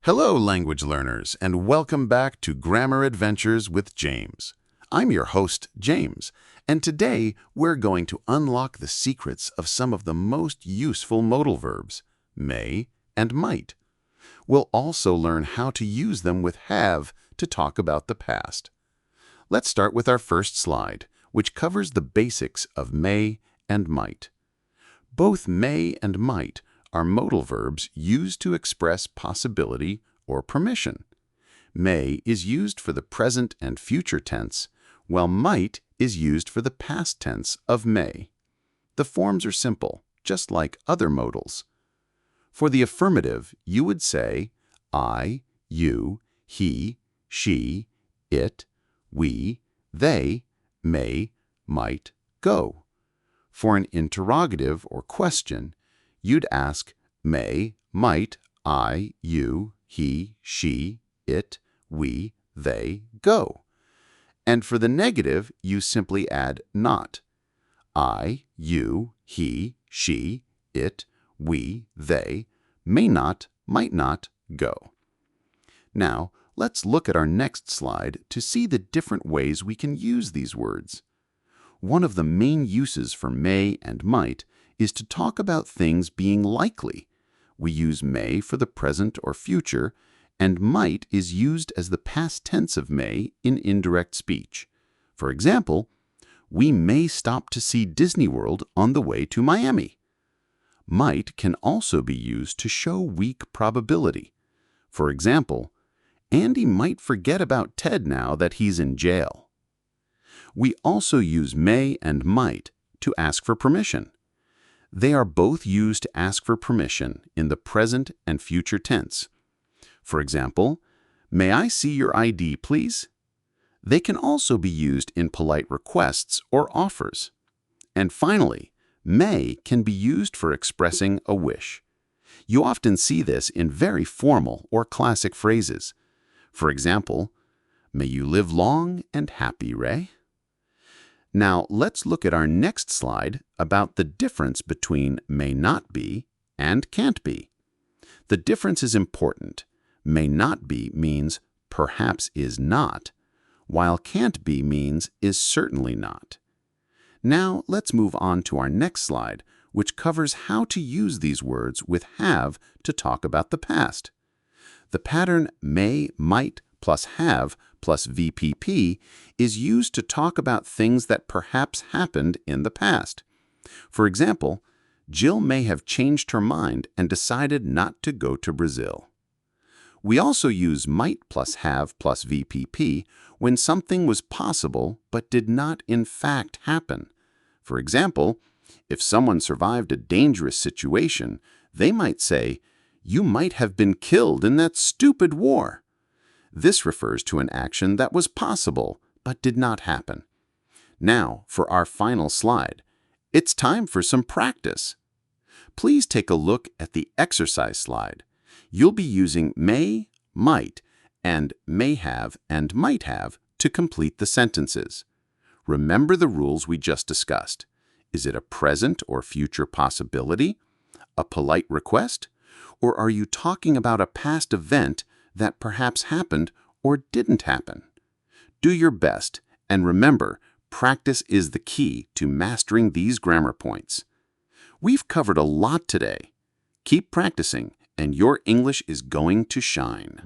Hello, language learners, and welcome back to Grammar Adventures with James. I'm your host, James, and today we're going to unlock the secrets of some of the most useful modal verbs, may and might. We'll also learn how to use them with have to talk about the past. Let's start with our first slide, which covers the basics of may and might. Both may and might are modal verbs used to express possibility or permission. May is used for the present and future tense, while might is used for the past tense of may. The forms are simple, just like other modals. For the affirmative, you would say I, you, he, she, it, we, they, may, might, go. For an interrogative or question, you'd ask may, might, I, you, he, she, it, we, they, go. And for the negative, you simply add not. I, you, he, she, it, we, they, may not, might not, go. Now, let's look at our next slide to see the different ways we can use these words. One of the main uses for may and might is to talk about things being likely. We use may for the present or future, and might is used as the past tense of may in indirect speech. For example, we may stop to see Disney World on the way to Miami. Might can also be used to show weak probability. For example, Andy might forget about Ted now that he's in jail. We also use may and might to ask for permission. They are both used to ask for permission in the present and future tense. For example, may I see your ID, please? They can also be used in polite requests or offers. And finally, may can be used for expressing a wish. You often see this in very formal or classic phrases. For example, may you live long and happy, Ray. Now, let's look at our next slide about the difference between may not be and can't be. The difference is important. May not be means perhaps is not, while can't be means is certainly not. Now, let's move on to our next slide, which covers how to use these words with have to talk about the past. The pattern may, might, plus have plus VPP is used to talk about things that perhaps happened in the past. For example, Jill may have changed her mind and decided not to go to Brazil. We also use might plus have plus VPP when something was possible but did not in fact happen. For example, if someone survived a dangerous situation, they might say, "You might have been killed in that stupid war." This refers to an action that was possible but did not happen. Now, for our final slide, it's time for some practice. Please take a look at the exercise slide. You'll be using may, might, and may have and might have to complete the sentences. Remember the rules we just discussed. Is it a present or future possibility, a polite request, or are you talking about a past event that perhaps happened or didn't happen? Do your best, and remember, practice is the key to mastering these grammar points. We've covered a lot today. Keep practicing, and your English is going to shine.